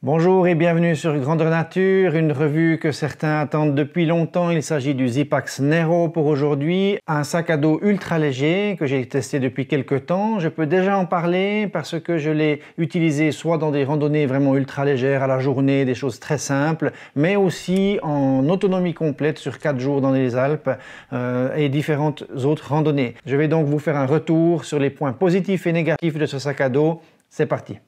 Bonjour et bienvenue sur Grandeur Nature, une revue que certains attendent depuis longtemps. Il s'agit du Zipax Nero pour aujourd'hui, un sac à dos ultra léger que j'ai testé depuis quelques temps. Je peux déjà en parler parce que je l'ai utilisé soit dans des randonnées vraiment ultra légères à la journée, des choses très simples, mais aussi en autonomie complète sur 4 jours dans les Alpes et différentes autres randonnées. Je vais donc vous faire un retour sur les points positifs et négatifs de ce sac à dos. C'est parti!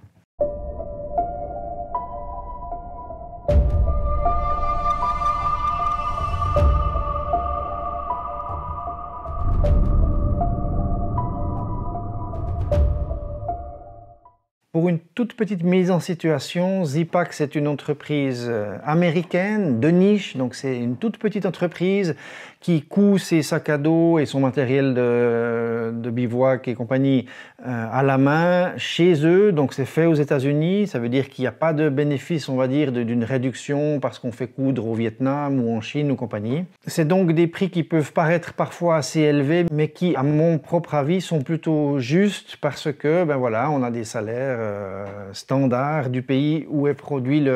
Pour une toute petite mise en situation, Zipax est une entreprise américaine de niche, donc c'est une toute petite entreprise qui coud ses sacs à dos et son matériel de bivouac et compagnie à la main chez eux, donc c'est fait aux États-Unis. Ça veut dire qu'il n'y a pas de bénéfice, on va dire, d'une réduction parce qu'on fait coudre au Vietnam ou en Chine ou compagnie. C'est donc des prix qui peuvent paraître parfois assez élevés, mais qui, à mon propre avis, sont plutôt justes parce que, ben voilà, on a des salaires standards du pays où est produit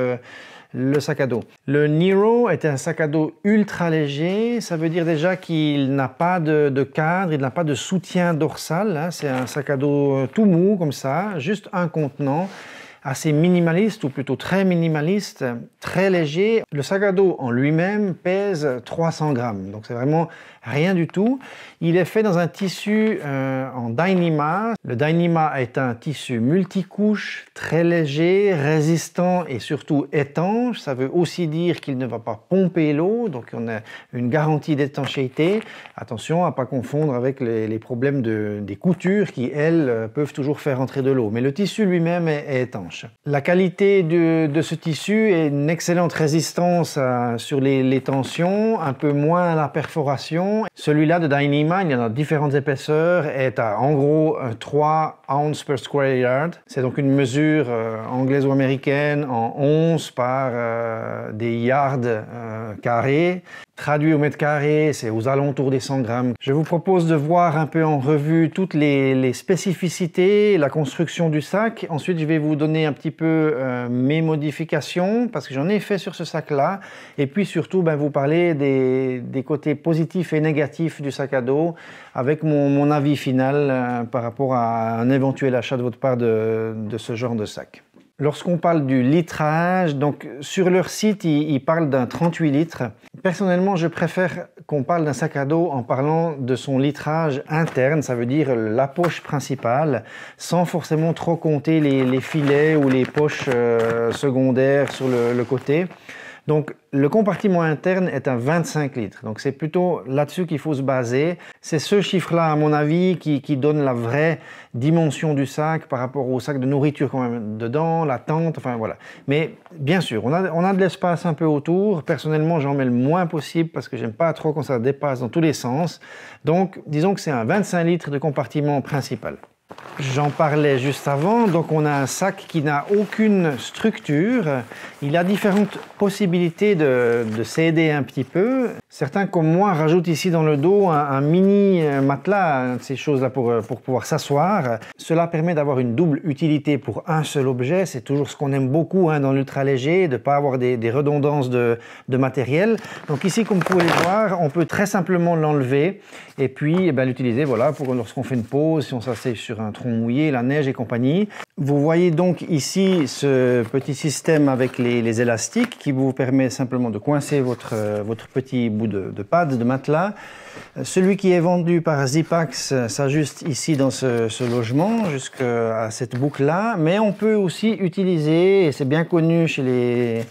le sac à dos. Le Nero est un sac à dos ultra léger, ça veut dire déjà qu'il n'a pas de cadre, il n'a pas de soutien dorsal, hein. C'est un sac à dos tout mou comme ça, juste un contenant, assez minimaliste ou plutôt très minimaliste, très léger. Le sac à dos en lui-même pèse 300 grammes, donc c'est vraiment rien du tout. Il est fait dans un tissu en Dyneema. Le Dyneema est un tissu multicouche, très léger, résistant et surtout étanche. Ça veut aussi dire qu'il ne va pas pomper l'eau, donc on a une garantie d'étanchéité. Attention à ne pas confondre avec les problèmes des coutures qui, elles, peuvent toujours faire entrer de l'eau. Mais le tissu lui-même est étanche. La qualité de ce tissu est une excellente résistance sur les tensions, un peu moins à la perforation. Celui-là de Dyneema, il y en a différentes épaisseurs, est à en gros 3 ounces per square yard. C'est donc une mesure anglaise ou américaine en onces par des yards carrés. Traduit au mètre carré, c'est aux alentours des 100 grammes. Je vous propose de voir un peu en revue toutes les spécificités, la construction du sac. Ensuite, je vais vous donner un petit peu mes modifications, parce que j'en ai fait sur ce sac-là. Et puis surtout, vous parler des côtés positifs et négatifs du sac à dos, avec mon avis final par rapport à un éventuel achat de votre part de ce genre de sac. Lorsqu'on parle du litrage, donc sur leur site, ils parlent d'un 38 litres. Personnellement, je préfère qu'on parle d'un sac à dos en parlant de son litrage interne, ça veut dire la poche principale, sans forcément trop compter les filets ou les poches secondaires sur le côté. Donc, le compartiment interne est un 25 litres. Donc, c'est plutôt là-dessus qu'il faut se baser. C'est ce chiffre-là, à mon avis, qui donne la vraie dimension du sac par rapport au sac de nourriture quand même dedans, la tente, enfin voilà. Mais bien sûr, on a de l'espace un peu autour. Personnellement, j'en mets le moins possible parce que j'aime pas trop quand ça dépasse dans tous les sens. Donc, disons que c'est un 25 litres de compartiment principal. J'en parlais juste avant, donc on a un sac qui n'a aucune structure. Il a différentes possibilités de s'aider un petit peu. Certains comme moi rajoutent ici dans le dos un mini matelas, ces choses-là pour pouvoir s'asseoir. Cela permet d'avoir une double utilité pour un seul objet. C'est toujours ce qu'on aime beaucoup dans l'ultra léger, de ne pas avoir des redondances de matériel. Donc ici, comme vous pouvez le voir, on peut très simplement l'enlever et puis l'utiliser pour lorsqu'on fait une pause, si on s'assied sur un tronc mouillé, la neige et compagnie. Vous voyez donc ici ce petit système avec les élastiques qui vous permet simplement de coincer votre petit bout de pad, de matelas. Celui qui est vendu par Zipax s'ajuste ici dans ce logement jusqu'à cette boucle-là, mais on peut aussi utiliser, et c'est bien connu chez les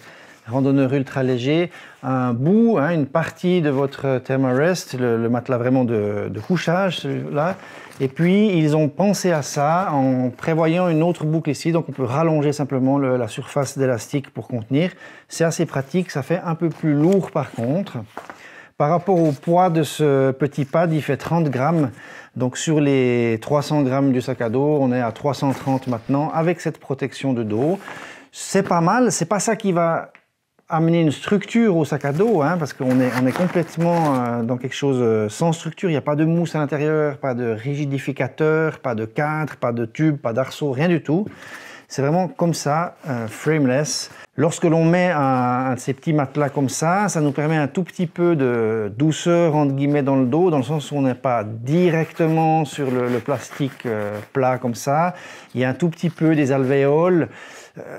randonneurs ultra légers, un bout, une partie de votre Thermarest, le matelas vraiment de couchage, celui-là. Et puis, ils ont pensé à ça en prévoyant une autre boucle ici. Donc, on peut rallonger simplement la surface d'élastique pour contenir. C'est assez pratique, ça fait un peu plus lourd par contre. Par rapport au poids de ce petit pad, il fait 30 grammes. Donc, sur les 300 grammes du sac à dos, on est à 330 maintenant avec cette protection de dos. C'est pas mal, c'est pas ça qui va amener une structure au sac à dos, parce qu'on est complètement dans quelque chose sans structure. Il n'y a pas de mousse à l'intérieur, pas de rigidificateur, pas de cadre, pas de tube, pas d'arceau, rien du tout. C'est vraiment comme ça, frameless. Lorsque l'on met un de ces petits matelas comme ça nous permet un tout petit peu de douceur entre guillemets dans le dos, dans le sens où on n'est pas directement sur le plastique plat comme ça. Il y a un tout petit peu des alvéoles.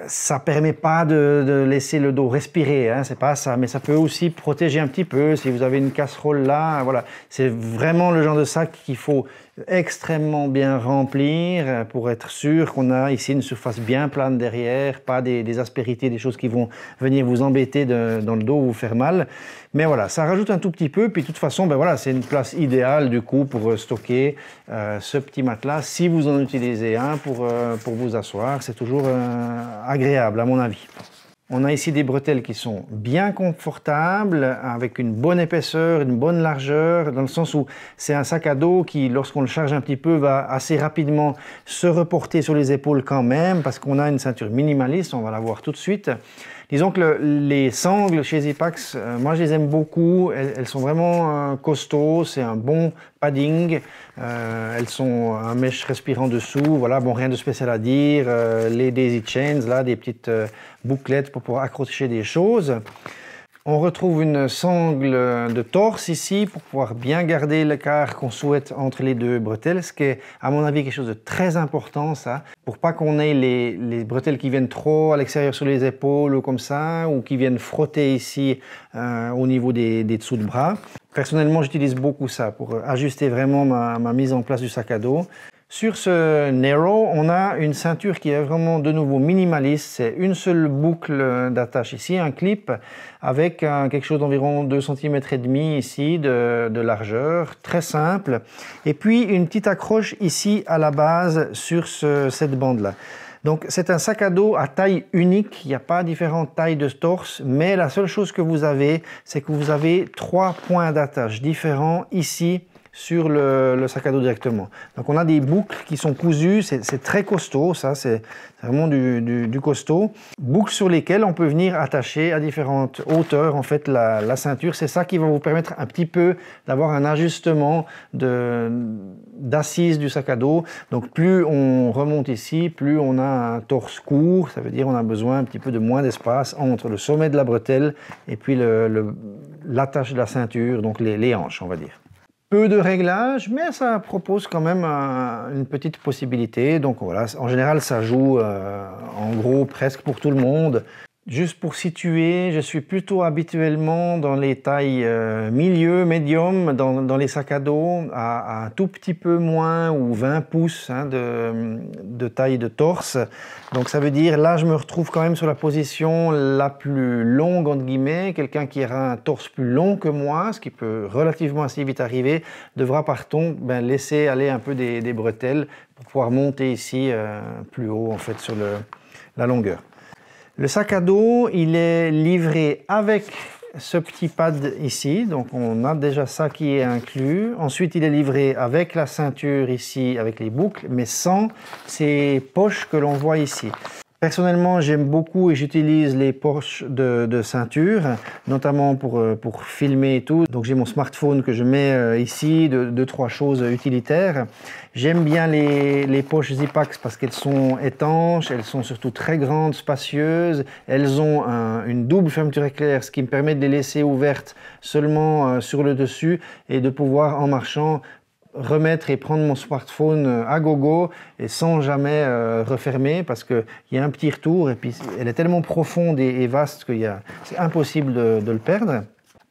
Ça permet pas de laisser le dos respirer, hein, c'est pas ça, mais ça peut aussi protéger un petit peu si vous avez une casserole là, voilà. C'est vraiment le genre de sac qu'il faut extrêmement bien remplir pour être sûr qu'on a ici une surface bien plane derrière, pas des aspérités, des choses qui vont venir vous embêter dans le dos ou vous faire mal. Mais voilà, ça rajoute un tout petit peu, puis de toute façon, ben voilà, c'est une place idéale du coup pour stocker ce petit matelas. Si vous en utilisez un pour vous asseoir, c'est toujours agréable à mon avis. On a ici des bretelles qui sont bien confortables, avec une bonne épaisseur, une bonne largeur, dans le sens où c'est un sac à dos qui, lorsqu'on le charge un petit peu, va assez rapidement se reporter sur les épaules quand même, parce qu'on a une ceinture minimaliste, on va la voir tout de suite. Disons que les sangles chez Zipax, moi je les aime beaucoup, elles sont vraiment costauds, c'est un bon padding, elles sont un mèche respirant dessous, voilà, bon rien de spécial à dire, les daisy chains, là, des petites bouclettes pour pouvoir accrocher des choses. On retrouve une sangle de torse ici pour pouvoir bien garder l'écart qu'on souhaite entre les deux bretelles, ce qui est à mon avis quelque chose de très important ça, pour pas qu'on ait les bretelles qui viennent trop à l'extérieur sur les épaules ou comme ça, ou qui viennent frotter ici au niveau des dessous de bras. Personnellement j'utilise beaucoup ça pour ajuster vraiment ma mise en place du sac à dos. Sur ce Nero, on a une ceinture qui est vraiment de nouveau minimaliste. C'est une seule boucle d'attache ici, un clip avec quelque chose d'environ 2,5 cm ici de largeur, très simple. Et puis une petite accroche ici à la base sur cette bande-là. Donc c'est un sac à dos à taille unique, il n'y a pas différentes tailles de torse, mais la seule chose que vous avez, c'est que vous avez 3 points d'attache différents ici sur le sac à dos directement. Donc on a des boucles qui sont cousues, c'est très costaud, ça c'est vraiment du costaud. Boucles sur lesquelles on peut venir attacher à différentes hauteurs en fait la ceinture. C'est ça qui va vous permettre un petit peu d'avoir un ajustement d'assise du sac à dos. Donc plus on remonte ici, plus on a un torse court, ça veut dire on a besoin un petit peu de moins d'espace entre le sommet de la bretelle et puis l'attache de la ceinture, donc les hanches on va dire. Peu de réglages, mais ça propose quand même une petite possibilité. Donc voilà, en général, ça joue en gros presque pour tout le monde. Juste pour situer, je suis plutôt habituellement dans les tailles milieu, médium, dans les sacs à dos, à un tout petit peu moins ou 20 pouces hein, de taille de torse. Donc ça veut dire, là je me retrouve quand même sur la position la plus longue, entre guillemets. Quelqu'un qui aura un torse plus long que moi, ce qui peut relativement assez vite arriver, devra par contre laisser aller un peu des bretelles pour pouvoir monter ici plus haut en fait sur la longueur. Le sac à dos, il est livré avec ce petit pad ici, donc on a déjà ça qui est inclus. Ensuite, il est livré avec la ceinture ici, avec les boucles, mais sans ces poches que l'on voit ici. Personnellement, j'aime beaucoup et j'utilise les poches de ceinture, notamment pour filmer et tout. Donc j'ai mon smartphone que je mets ici, 2-3 choses utilitaires. J'aime bien les poches Zipax parce qu'elles sont étanches, elles sont surtout très grandes, spacieuses. Elles ont une double fermeture éclair, ce qui me permet de les laisser ouvertes seulement sur le dessus et de pouvoir, en marchant, remettre et prendre mon smartphone à gogo et sans jamais refermer parce qu'il y a un petit retour et puis elle est tellement profonde et vaste que c'est impossible de le perdre.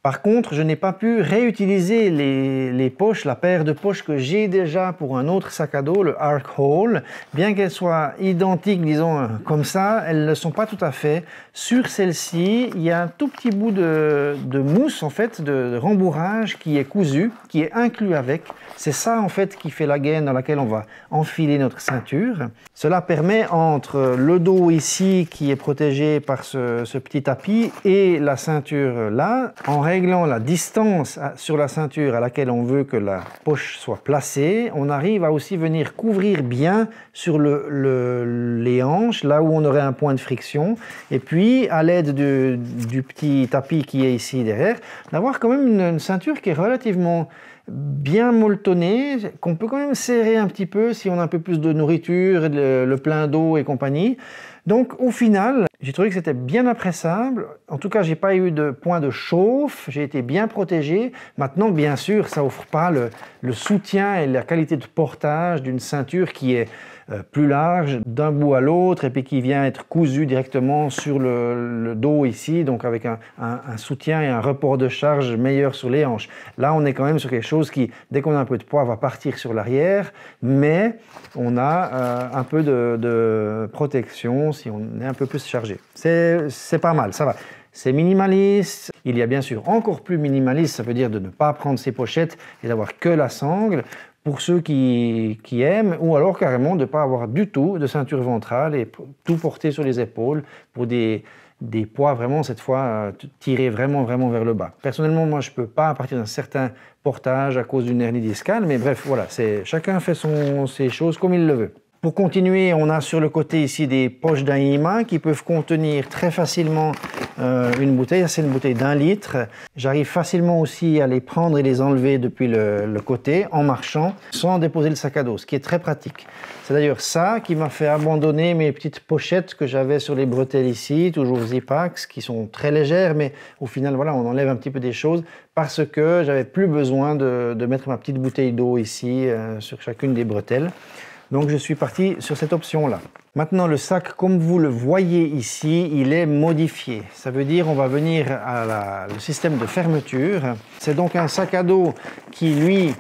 Par contre, je n'ai pas pu réutiliser les poches, la paire de poches que j'ai déjà pour un autre sac à dos, le Arc Hole. Bien qu'elles soient identiques, disons, comme ça, elles ne sont pas tout à fait. Sur celle-ci, il y a un tout petit bout de mousse, en fait, de rembourrage qui est cousu, qui est inclus avec. C'est ça, en fait, qui fait la gaine dans laquelle on va enfiler notre ceinture. Cela permet, entre le dos ici, qui est protégé par ce petit tapis, et la ceinture là, en règle réglant la distance sur la ceinture à laquelle on veut que la poche soit placée, on arrive à aussi venir couvrir bien sur les hanches, là où on aurait un point de friction. Et puis, à l'aide du petit tapis qui est ici derrière, d'avoir quand même une ceinture qui est relativement bien molletonnée, qu'on peut quand même serrer un petit peu si on a un peu plus de nourriture, le plein d'eau et compagnie. Donc au final, j'ai trouvé que c'était bien appréciable. En tout cas, j'ai pas eu de point de chauffe, j'ai été bien protégé. Maintenant, bien sûr, ça offre pas le soutien et la qualité de portage d'une ceinture qui est plus large d'un bout à l'autre et puis qui vient être cousue directement sur le dos ici, donc avec un soutien et un report de charge meilleur sur les hanches. Là, on est quand même sur quelque chose qui, dès qu'on a un peu de poids, va partir sur l'arrière, mais on a un peu de protection si on est un peu plus chargé. C'est pas mal, ça va. C'est minimaliste. Il y a bien sûr encore plus minimaliste, ça veut dire de ne pas prendre ses pochettes et d'avoir que la sangle pour ceux qui aiment, ou alors carrément de ne pas avoir du tout de ceinture ventrale et tout porter sur les épaules pour des poids vraiment, cette fois, tirés vraiment vers le bas. Personnellement, moi, je ne peux pas à partir d'un certain portage à cause d'une hernie discale, mais bref, voilà, chacun fait ses choses comme il le veut. Pour continuer, on a sur le côté ici des poches d'Aima qui peuvent contenir très facilement une bouteille. C'est une bouteille d'1 litre. J'arrive facilement aussi à les prendre et les enlever depuis le côté en marchant sans déposer le sac à dos, ce qui est très pratique. C'est d'ailleurs ça qui m'a fait abandonner mes petites pochettes que j'avais sur les bretelles ici, toujours Zipax, qui sont très légères, mais au final, voilà, on enlève un petit peu des choses parce que j'avais plus besoin de mettre ma petite bouteille d'eau ici sur chacune des bretelles. Donc je suis parti sur cette option-là. Maintenant, le sac, comme vous le voyez ici, il est modifié. Ça veut dire on va venir à le système de fermeture. C'est donc un sac à dos qui, lui,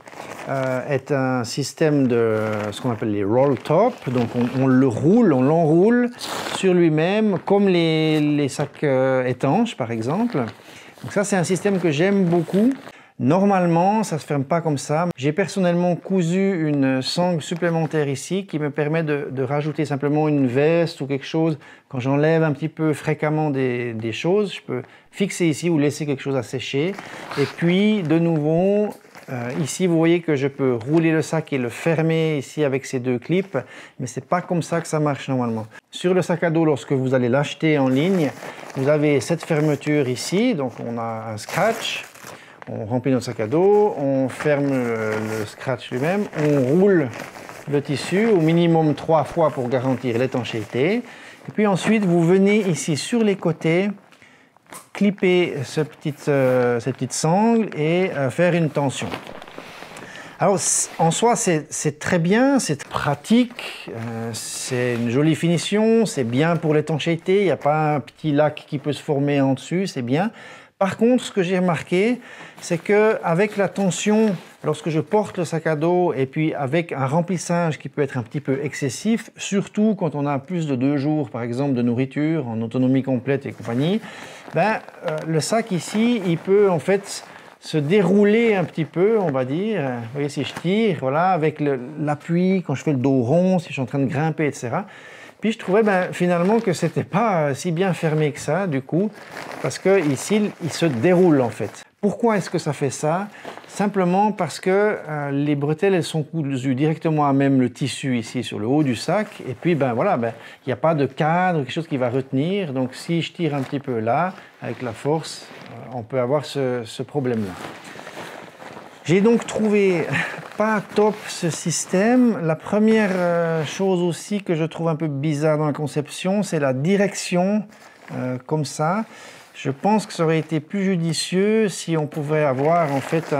est un système de ce qu'on appelle les roll top. Donc on le roule, on l'enroule sur lui-même, comme les sacs étanches, par exemple. Donc ça, c'est un système que j'aime beaucoup. Normalement, ça ne se ferme pas comme ça. J'ai personnellement cousu une sangle supplémentaire ici qui me permet de rajouter simplement une veste ou quelque chose. Quand j'enlève un petit peu fréquemment des choses, je peux fixer ici ou laisser quelque chose à sécher. Et puis, de nouveau, ici, vous voyez que je peux rouler le sac et le fermer ici avec ces deux clips, mais ce n'est pas comme ça que ça marche normalement. Sur le sac à dos, lorsque vous allez l'acheter en ligne, vous avez cette fermeture ici, donc on a un scratch. On remplit notre sac à dos, on ferme le scratch lui-même, on roule le tissu au minimum 3 fois pour garantir l'étanchéité. Et puis ensuite, vous venez ici sur les côtés, clipper cette petite sangle et faire une tension. Alors, en soi, c'est très bien, c'est pratique, c'est une jolie finition, c'est bien pour l'étanchéité, il n'y a pas un petit lac qui peut se former en dessus, c'est bien. Par contre, ce que j'ai remarqué, c'est qu'avec la tension, lorsque je porte le sac à dos et puis avec un remplissage qui peut être un petit peu excessif, surtout quand on a plus de 2 jours, par exemple, de nourriture, en autonomie complète et compagnie, le sac ici, il peut en fait se dérouler un petit peu, on va dire. Vous voyez, si je tire, voilà, avec l'appui, quand je fais le dos rond, si je suis en train de grimper, etc. Puis je trouvais finalement que c'était pas si bien fermé que ça, du coup, parce que ici, il se déroule en fait. Pourquoi est-ce que ça fait ça? Simplement parce que les bretelles, elles sont cousues directement à même le tissu ici sur le haut du sac. Et puis, voilà, il n'y a pas de cadre, quelque chose qui va retenir. Donc, si je tire un petit peu là, avec la force, on peut avoir ce problème-là. J'ai donc trouvé pas top ce système. La première chose aussi que je trouve un peu bizarre dans la conception, c'est la direction comme ça. Je pense que ça aurait été plus judicieux si on pouvait avoir en fait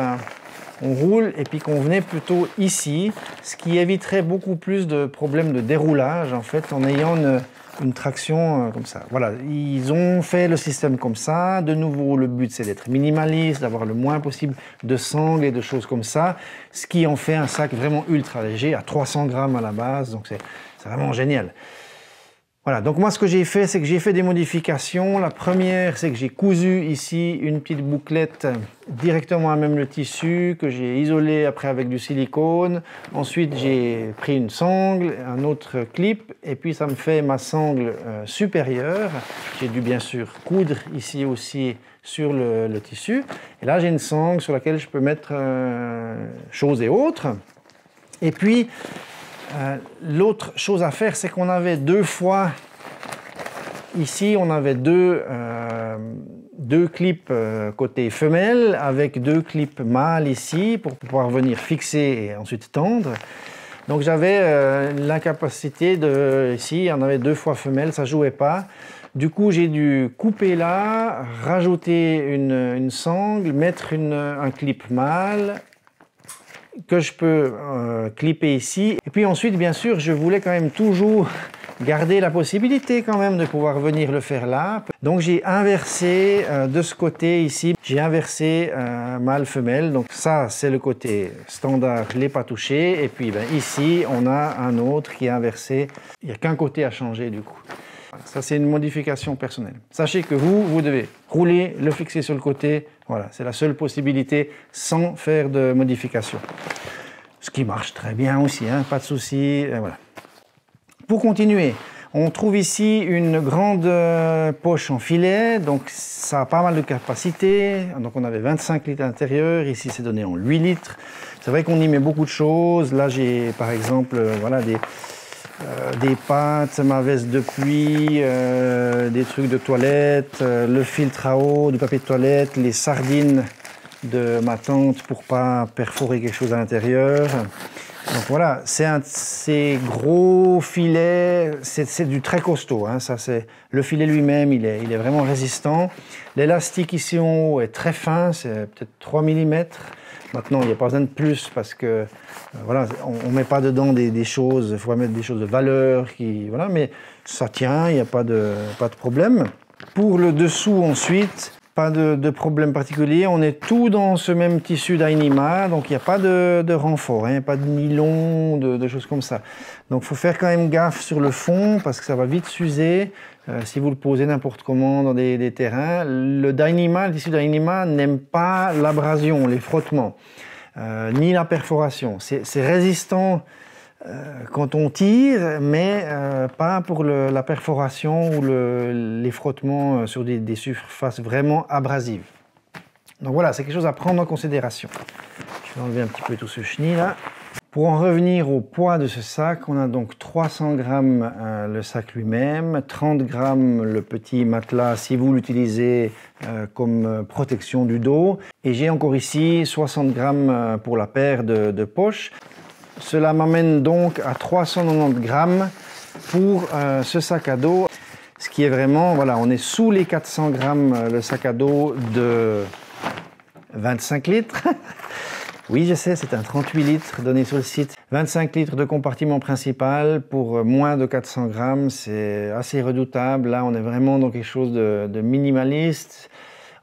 on roule et puis qu'on venait plutôt ici, ce qui éviterait beaucoup plus de problèmes de déroulage en fait en ayant une traction comme ça. Voilà, ils ont fait le système comme ça. De nouveau, le but, c'est d'être minimaliste, d'avoir le moins possible de sangles et de choses comme ça, ce qui en fait un sac vraiment ultra léger, à 300 grammes à la base, donc c'est vraiment génial. Voilà, donc moi ce que j'ai fait, c'est que j'ai fait des modifications. La première, c'est que j'ai cousu ici une petite bouclette directement à même le tissu, que j'ai isolé après avec du silicone. Ensuite, j'ai pris une sangle, un autre clip, et puis ça me fait ma sangle supérieure. J'ai dû bien sûr coudre ici aussi sur le tissu. Et là, j'ai une sangle sur laquelle je peux mettre choses et autres. Et puis, l'autre chose à faire, c'est qu'on avait deux fois, ici on avait deux clips côté femelle avec deux clips mâles ici pour pouvoir venir fixer et ensuite tendre. Donc j'avais l'incapacité de, ici on avait deux fois femelle, ça ne jouait pas. Du coup j'ai dû couper là, rajouter une sangle, mettre un clip mâle que je peux clipper ici. Et puis ensuite, bien sûr, je voulais quand même toujours garder la possibilité quand même de pouvoir venir le faire là. Donc j'ai inversé de ce côté ici, j'ai inversé mâle-femelle. Donc ça, c'est le côté standard, je ne l'ai pas touché. Et puis ben, ici, on a un autre qui est inversé. Il n'y a qu'un côté à changer du coup. Ça, c'est une modification personnelle. Sachez que vous devez rouler, le fixer sur le côté. Voilà, c'est la seule possibilité sans faire de modification. Ce qui marche très bien aussi, hein, pas de souci. Voilà. Pour continuer, on trouve ici une grande poche en filet. Donc, ça a pas mal de capacité. Donc, on avait 25 litres à l'intérieur. Ici, c'est donné en 8 litres. C'est vrai qu'on y met beaucoup de choses. Là, j'ai par exemple voilà, des pâtes, ma veste de pluie, des trucs de toilette, le filtre à eau, du papier de toilette, les sardines de ma tante pour pas perforer quelque chose à l'intérieur. Donc voilà, c'est gros filet, c'est du très costaud. Hein, ça, le filet lui-même, il est vraiment résistant. L'élastique ici en haut est très fin, c'est peut-être 3 mm. Maintenant, il n'y a pas besoin de plus parce que voilà, on ne met pas dedans des choses, il faut mettre des choses de valeur, voilà, mais ça tient, il n'y a pas de problème. Pour le dessous ensuite, pas de problème particulier, on est tout dans ce même tissu d'Ainima, donc il n'y a pas de renfort, hein, il n'y a pas de nylon, de choses comme ça. Donc il faut faire quand même gaffe sur le fond parce que ça va vite s'user. Si vous le posez n'importe comment dans des terrains, le tissu d'Ainima n'aime pas l'abrasion, les frottements, ni la perforation. C'est résistant quand on tire, mais pas pour la perforation ou les frottements sur des surfaces vraiment abrasives. Donc voilà, c'est quelque chose à prendre en considération. Je vais enlever un petit peu tout ce chenil là. Pour en revenir au poids de ce sac, on a donc 300 grammes le sac lui-même, 30 grammes le petit matelas si vous l'utilisez comme protection du dos. Et j'ai encore ici 60 grammes pour la paire de poches. Cela m'amène donc à 390 grammes pour ce sac à dos. Ce qui est vraiment, voilà, on est sous les 400 grammes le sac à dos de 25 litres. Oui, je sais, c'est un 38 litres donné sur le site. 25 litres de compartiment principal pour moins de 400 grammes, c'est assez redoutable. Là, on est vraiment dans quelque chose de minimaliste.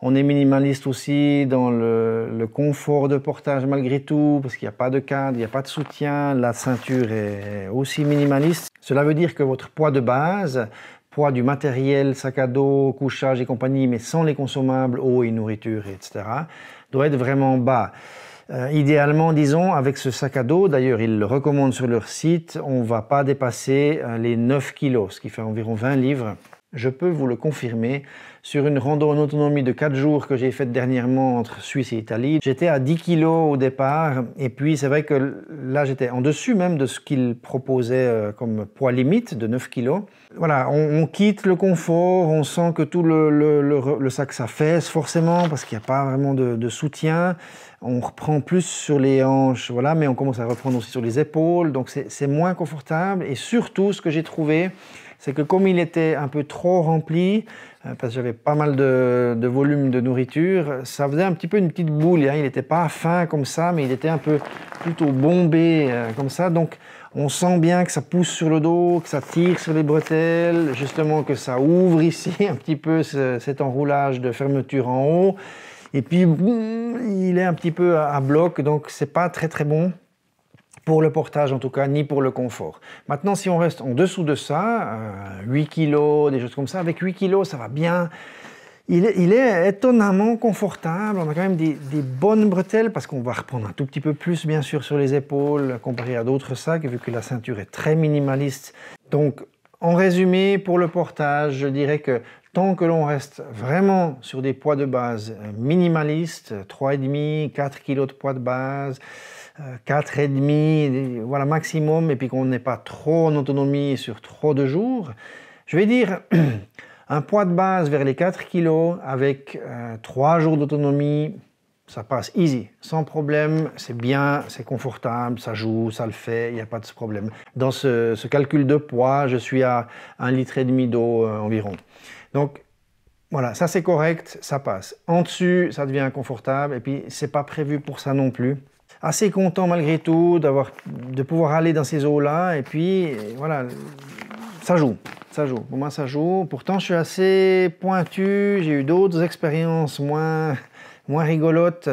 On est minimaliste aussi dans le confort de portage malgré tout, parce qu'il n'y a pas de cadre, il n'y a pas de soutien. La ceinture est aussi minimaliste. Cela veut dire que votre poids de base, poids du matériel, sac à dos, couchage et compagnie, mais sans les consommables, eau et nourriture, etc., doit être vraiment bas. Idéalement, disons, avec ce sac à dos, d'ailleurs ils le recommandent sur leur site, on ne va pas dépasser les 9 kg, ce qui fait environ 20 livres. Je peux vous le confirmer, sur une rando en autonomie de 4 jours que j'ai faite dernièrement entre Suisse et Italie, j'étais à 10 kg au départ, et puis c'est vrai que là j'étais en dessus même de ce qu'ils proposaient comme poids limite de 9 kg. Voilà, on quitte le confort, on sent que tout le sac s'affaisse forcément parce qu'il n'y a pas vraiment de soutien. On reprend plus sur les hanches, voilà, mais on commence à reprendre aussi sur les épaules, donc c'est moins confortable. Et surtout, ce que j'ai trouvé, c'est que comme il était un peu trop rempli, parce que j'avais pas mal de volume de nourriture, ça faisait un petit peu une petite boule, hein. Il n'était pas fin comme ça, mais il était un peu plutôt bombé comme ça, donc on sent bien que ça pousse sur le dos, que ça tire sur les bretelles, justement que ça ouvre ici un petit peu cet enroulage de fermeture en haut. Et puis, il est un petit peu à bloc, donc c'est pas très très bon. pour le portage en tout cas, ni pour le confort. Maintenant, si on reste en dessous de ça, 8 kg, des choses comme ça, avec 8 kg, ça va bien. Il est étonnamment confortable, on a quand même des bonnes bretelles parce qu'on va reprendre un tout petit peu plus bien sûr sur les épaules comparé à d'autres sacs vu que la ceinture est très minimaliste. Donc en résumé, pour le portage, je dirais que tant que l'on reste vraiment sur des poids de base minimalistes, 3,5, 4 kg de poids de base, 4,5, voilà maximum, et puis qu'on n'est pas trop en autonomie sur trop de jours, je vais dire un poids de base vers les 4 kg avec 3 jours d'autonomie, ça passe easy, sans problème, c'est bien, c'est confortable, ça joue, ça le fait, il n'y a pas de problème. Dans ce calcul de poids, je suis à 1,5 litre d'eau environ. Donc voilà, ça c'est correct, ça passe. En dessus, ça devient inconfortable et puis c'est pas prévu pour ça non plus. Assez content malgré tout de pouvoir aller dans ces eaux-là et puis voilà, ça joue. Ça joue, pour moi ça joue. Pourtant je suis assez pointu, j'ai eu d'autres expériences moins rigolotes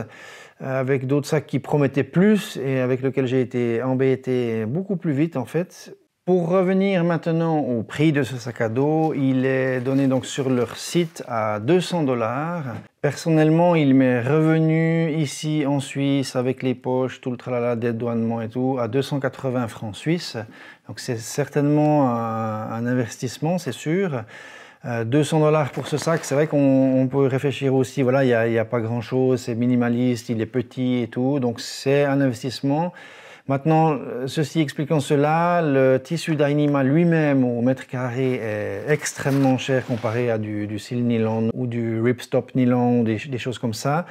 avec d'autres sacs qui promettaient plus et avec lesquels j'ai été embêté beaucoup plus vite en fait. Pour revenir maintenant au prix de ce sac à dos, il est donné donc sur leur site à 200 $. Personnellement, il m'est revenu ici en Suisse avec les poches, tout le tralala, dédouanement et tout, à 280 francs suisses. Donc c'est certainement un investissement, c'est sûr. 200 $ pour ce sac, c'est vrai qu'on peut réfléchir aussi, voilà, il n'y a pas grand-chose, c'est minimaliste, il est petit et tout, donc c'est un investissement. Maintenant, ceci expliquant cela, le tissu Dyneema lui-même au mètre carré est extrêmement cher comparé à du Seal Nylon ou du Ripstop Nylon, des choses comme ça.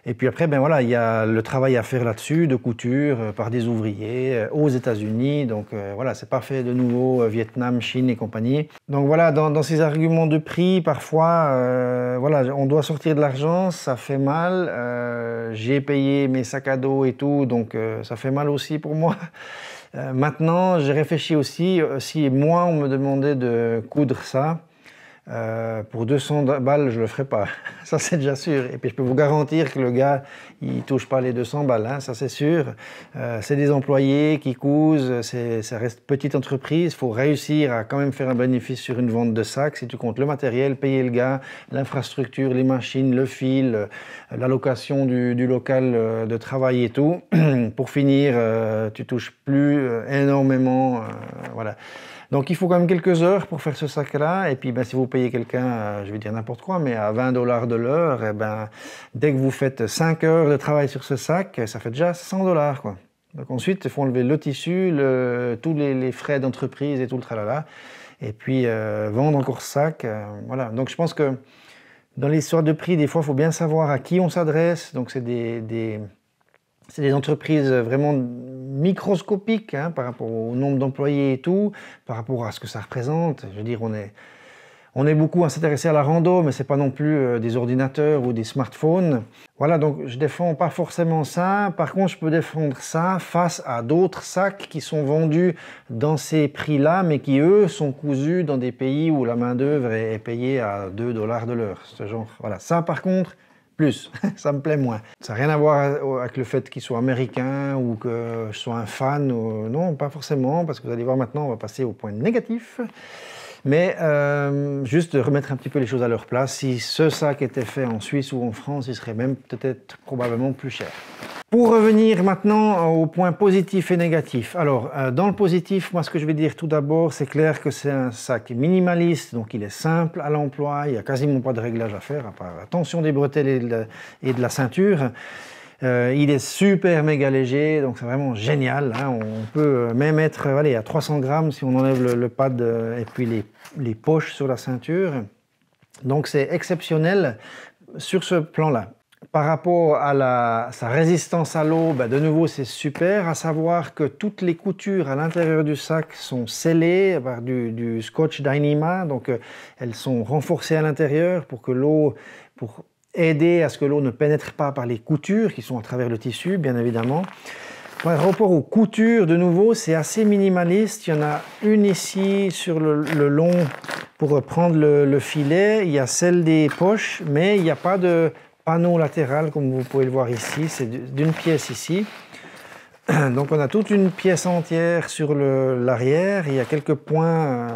Et puis après, ben voilà, il y a le travail à faire là-dessus, de couture, par des ouvriers aux États-Unis. Donc voilà, c'est pas fait de nouveau Vietnam, Chine et compagnie. Donc voilà, dans ces arguments de prix, parfois, voilà, on doit sortir de l'argent, ça fait mal. J'ai payé mes sacs à dos et tout, donc ça fait mal aussi pour moi. Maintenant, j'ai réfléchi aussi, si moi on me demandait de coudre ça, pour 200 balles, je le ferai pas. Ça, c'est déjà sûr. Et puis, je peux vous garantir que le gars, il touche pas les 200 balles, hein, ça c'est sûr. C'est des employés qui cousent, ça reste petite entreprise. Il faut réussir à quand même faire un bénéfice sur une vente de sacs. Si tu comptes le matériel, payer le gars, l'infrastructure, les machines, le fil, la location du local de travail et tout. Pour finir, tu touches plus énormément, voilà. Donc il faut quand même quelques heures pour faire ce sac-là, et puis ben, si vous payez quelqu'un, je vais dire n'importe quoi, mais à 20 $ de l'heure, eh ben, dès que vous faites 5 heures de travail sur ce sac, ça fait déjà 100 $, quoi. Donc ensuite, il faut enlever le tissu, tous les frais d'entreprise et tout le tralala, et puis vendre encore ce sac, voilà. Donc je pense que dans l'histoire de prix, des fois, il faut bien savoir à qui on s'adresse, donc c'est des entreprises vraiment microscopiques hein, par rapport au nombre d'employés et tout, par rapport à ce que ça représente. Je veux dire, on est beaucoup à s'intéresser à la rando, mais c'est pas non plus des ordinateurs ou des smartphones. Voilà, donc je défends pas forcément ça. Par contre, je peux défendre ça face à d'autres sacs qui sont vendus dans ces prix-là, mais qui, eux, sont cousus dans des pays où la main-d'œuvre est payée à 2 $ de l'heure. Ce genre, voilà. Ça, par contre, plus, ça me plaît moins. Ça n'a rien à voir avec le fait qu'il soit américain ou que je sois un fan. Non, pas forcément, parce que vous allez voir maintenant, on va passer au point négatif. Mais juste de remettre un petit peu les choses à leur place. Si ce sac était fait en Suisse ou en France, il serait même peut-être probablement plus cher. Pour revenir maintenant aux points positifs et négatifs. Alors, dans le positif, moi ce que je vais dire tout d'abord, c'est clair que c'est un sac minimaliste, donc il est simple à l'emploi, il n'y a quasiment pas de réglage à faire, à part la tension des bretelles et de la ceinture. Il est super méga léger, donc c'est vraiment génial. Hein. On peut même être allez, à 300 grammes si on enlève le pad et puis les poches sur la ceinture. Donc c'est exceptionnel sur ce plan-là. Par rapport à sa résistance à l'eau, ben de nouveau c'est super, à savoir que toutes les coutures à l'intérieur du sac sont scellées par du scotch Dyneema, donc elles sont renforcées à l'intérieur pour aider à ce que l'eau ne pénètre pas par les coutures qui sont à travers le tissu, bien évidemment. Par rapport aux coutures, de nouveau, c'est assez minimaliste. Il y en a une ici sur le long pour prendre le filet. Il y a celle des poches, mais il n'y a pas de panneau latéral comme vous pouvez le voir ici. C'est d'une pièce ici. Donc on a toute une pièce entière sur l'arrière. Il y a quelques points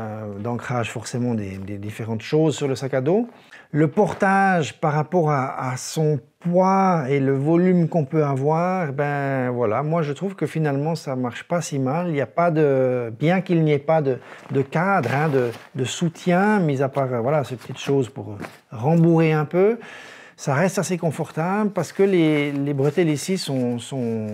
d'ancrage, forcément des différentes choses sur le sac à dos. Le portage par rapport à son poids et le volume qu'on peut avoir, ben voilà, moi je trouve que finalement ça marche pas si mal. Il n'y a pas bien qu'il n'y ait pas de cadre, hein, de soutien, mis à part voilà, ces petites choses pour rembourrer un peu. Ça reste assez confortable parce que les bretelles ici sont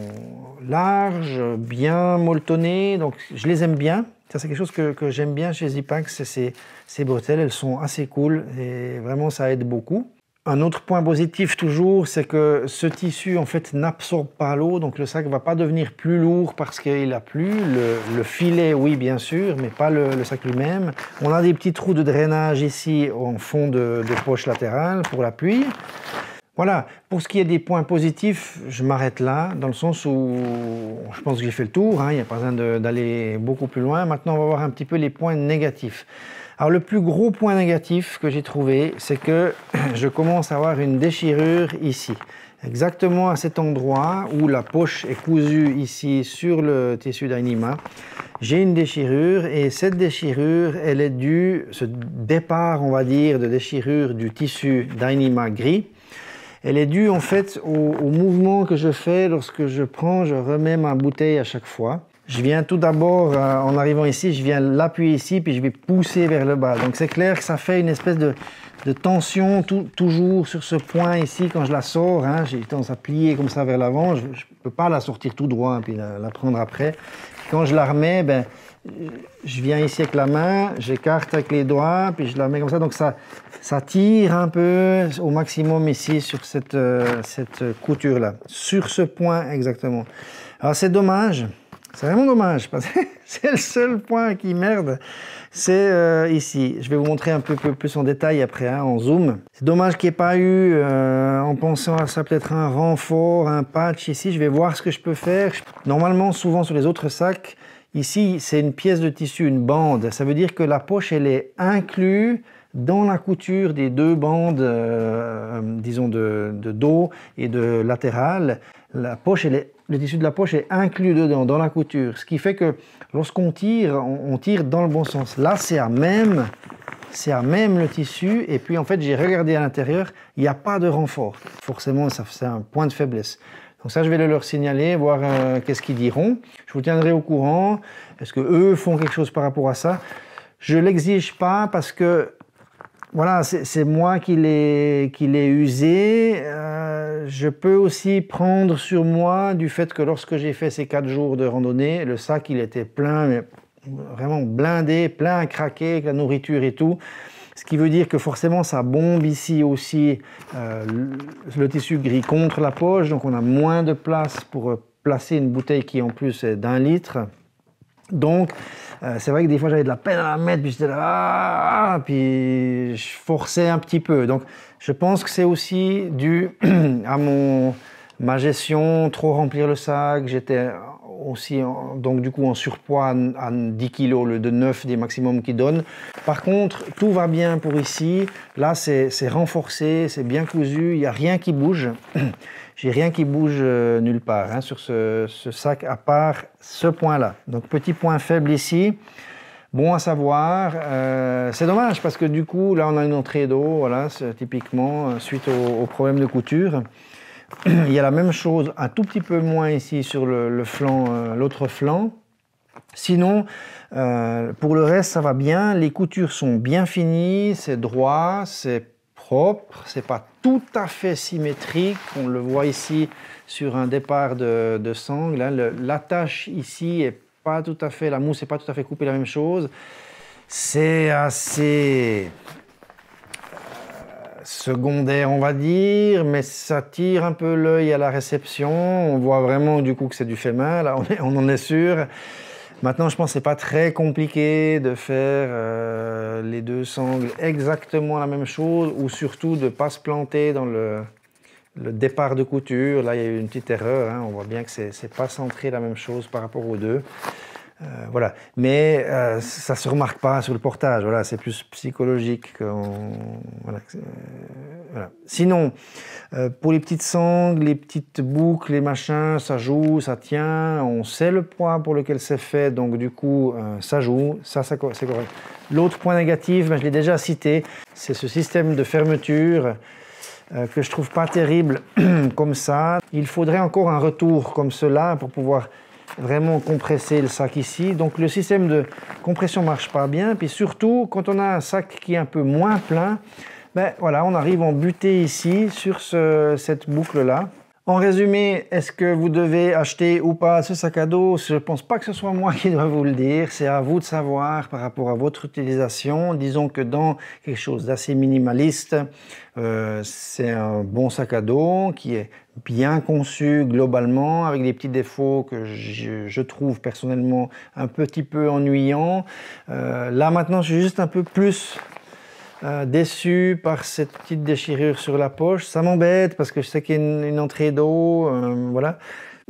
larges, bien molletonnées, donc je les aime bien. Ça, c'est quelque chose que j'aime bien chez Zipac, c'est ces bretelles, elles sont assez cool et vraiment ça aide beaucoup. Un autre point positif toujours, c'est que ce tissu en fait n'absorbe pas l'eau, donc le sac ne va pas devenir plus lourd parce qu'il a plu. Le filet, oui bien sûr, mais pas le sac lui-même. On a des petits trous de drainage ici en fond de poche latérale pour la pluie. Voilà, pour ce qui est des points positifs, je m'arrête là, dans le sens où je pense que j'ai fait le tour, hein, il n'y a pas besoin d'aller beaucoup plus loin. Maintenant, on va voir un petit peu les points négatifs. Alors, le plus gros point négatif que j'ai trouvé, c'est que je commence à avoir une déchirure ici. Exactement à cet endroit où la poche est cousue ici sur le tissu d'Ainima. J'ai une déchirure et cette déchirure, elle est due, ce départ, on va dire, de déchirure du tissu d'Ainima gris, elle est due en fait au mouvement que je fais lorsque je remets ma bouteille à chaque fois. Je viens tout d'abord, en arrivant ici, je viens l'appuyer ici, puis je vais pousser vers le bas. Donc c'est clair que ça fait une espèce de tension toujours sur ce point ici quand je la sors. Hein, j'ai tendance à plier comme ça vers l'avant. Je ne peux pas la sortir tout droit et puis la prendre après. Quand je la remets, ben, je viens ici avec la main, j'écarte avec les doigts, puis je la mets comme ça. Donc ça tire un peu au maximum ici sur cette couture-là. Sur ce point exactement. Alors c'est dommage. C'est vraiment dommage, parce que c'est le seul point qui merde, c'est ici. Je vais vous montrer un peu plus en détail après, hein, en zoom. C'est dommage qu'il n'y ait pas eu, en pensant à ça, peut-être un renfort, un patch ici. Je vais voir ce que je peux faire. Normalement, souvent sur les autres sacs, ici, c'est une pièce de tissu, une bande. Ça veut dire que la poche, elle est inclue dans la couture des deux bandes, disons, de dos et de latéral. La poche, le tissu de la poche est inclus dedans, dans la couture. Ce qui fait que lorsqu'on tire, on tire dans le bon sens. Là, c'est à même le tissu. Et puis, en fait, j'ai regardé à l'intérieur, il n'y a pas de renfort. Forcément, c'est un point de faiblesse. Donc ça, je vais leur signaler, voir qu'est-ce qu'ils diront. Je vous tiendrai au courant. Est-ce qu'eux font quelque chose par rapport à ça? Je ne l'exige pas parce que voilà, c'est moi qui l'ai usé. Je peux aussi prendre sur moi du fait que lorsque j'ai fait ces 4 jours de randonnée, le sac il était plein, mais vraiment blindé, plein à craquer avec la nourriture et tout. Ce qui veut dire que forcément ça bombe ici aussi le tissu gris contre la poche, donc on a moins de place pour placer une bouteille qui en plus est d'1 litre. Donc, c'est vrai que des fois j'avais de la peine à la mettre, puis j'étais là, puis je forçais un petit peu. Donc, je pense que c'est aussi dû à ma gestion, trop remplir le sac. J'étais aussi, donc du coup, en surpoids à 10 kg, le de 9 des maximums qu'ils donnent. Par contre, tout va bien pour ici. Là, c'est renforcé, c'est bien cousu, il n'y a rien qui bouge. J'ai rien qui bouge nulle part hein, sur ce sac, à part ce point-là. Donc, petit point faible ici. Bon à savoir. C'est dommage parce que du coup, là, on a une entrée d'eau, voilà, typiquement, suite au problème de couture. Il y a la même chose, un tout petit peu moins ici sur le flanc, l'autre flanc. Sinon, pour le reste, ça va bien. Les coutures sont bien finies, c'est droit, c'est propre, c'est pas tout à fait symétrique. On le voit ici sur un départ de sangle. Hein. L'attache ici est pas tout à fait, la mousse n'est pas tout à fait coupée la même chose. C'est assez secondaire, on va dire, mais ça tire un peu l'œil à la réception. On voit vraiment du coup que c'est du fait main, là, on en est sûr. Maintenant, je pense que c'est pas très compliqué de faire les deux sangles exactement la même chose, ou surtout de ne pas se planter dans le départ de couture. Là, il y a eu une petite erreur, hein. On voit bien que c'est pas centré la même chose par rapport aux deux. Voilà. Mais ça se remarque pas sur le portage. Voilà, c'est plus psychologique. Voilà. Voilà. Sinon, pour les petites sangles, les petites boucles, les machins, ça joue, ça tient, on sait le poids pour lequel c'est fait, donc du coup, ça joue, ça c'est correct. L'autre point négatif, je l'ai déjà cité, c'est ce système de fermeture que je trouve pas terrible comme ça. Il faudrait encore un retour comme cela pour pouvoir vraiment compresser le sac ici. Donc le système de compression marche pas bien, puis surtout, quand on a un sac qui est un peu moins plein, ben voilà, on arrive en butée ici sur cette boucle-là. En résumé, est-ce que vous devez acheter ou pas ce sac à dos? Je ne pense pas que ce soit moi qui dois vous le dire, c'est à vous de savoir par rapport à votre utilisation. Disons que dans quelque chose d'assez minimaliste, c'est un bon sac à dos qui est bien conçu globalement, avec des petits défauts que je trouve personnellement un petit peu ennuyants. Là maintenant, je suis juste un peu plus déçu par cette petite déchirure sur la poche. Ça m'embête parce que je sais qu'il y a une entrée d'eau. Voilà.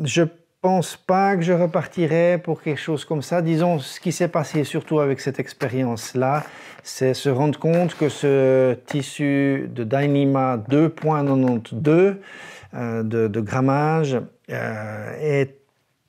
Je pense pas que je repartirai pour quelque chose comme ça. Disons, ce qui s'est passé surtout avec cette expérience-là, c'est se rendre compte que ce tissu de Dyneema 2.92 de grammage est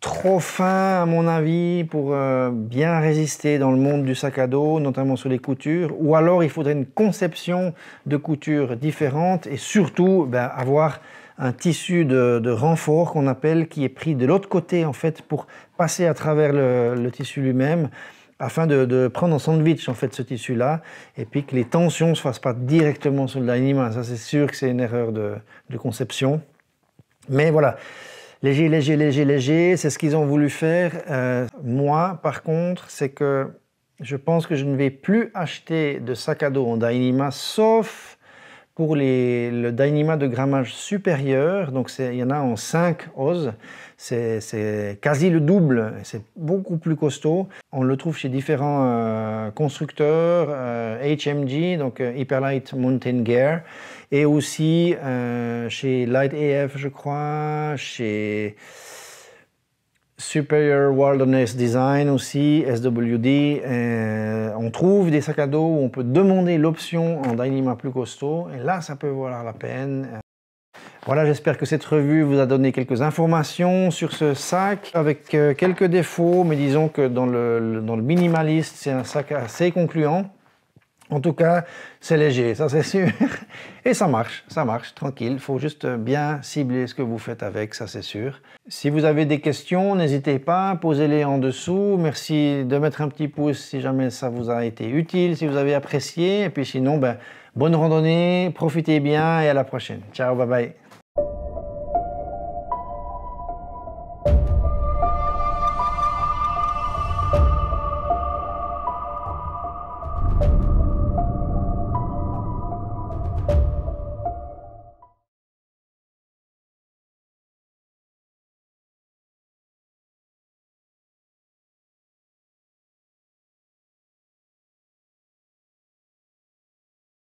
trop fin à mon avis pour bien résister dans le monde du sac à dos, notamment sur les coutures, ou alors il faudrait une conception de couture différente et surtout avoir un tissu de renfort qu'on appelle, qui est pris de l'autre côté en fait pour passer à travers le tissu lui-même, afin de prendre en sandwich en fait ce tissu là, et puis que les tensions ne se fassent pas directement sur le Dyneema. Ça c'est sûr que c'est une erreur de conception, mais voilà. Léger, léger, léger, léger, c'est ce qu'ils ont voulu faire. Moi, par contre, c'est que je pense que je ne vais plus acheter de sac à dos en Dyneema, sauf pour le Dyneema de grammage supérieur. Donc il y en a en 5 oses, c'est quasi le double, c'est beaucoup plus costaud. On le trouve chez différents constructeurs, HMG, donc Hyperlight Mountain Gear, et aussi chez Light AF, je crois, chez Superior Wilderness Design aussi, SWD. On trouve des sacs à dos où on peut demander l'option en Dyneema plus costaud, et là ça peut valoir la peine. Voilà, j'espère que cette revue vous a donné quelques informations sur ce sac, avec quelques défauts, mais disons que dans le minimaliste, c'est un sac assez concluant. En tout cas, c'est léger, ça c'est sûr, et ça marche, tranquille. Il faut juste bien cibler ce que vous faites avec, ça c'est sûr. Si vous avez des questions, n'hésitez pas, posez-les en dessous. Merci de mettre un petit pouce si jamais ça vous a été utile, si vous avez apprécié. Et puis sinon, bonne randonnée, profitez bien et à la prochaine. Ciao, bye bye.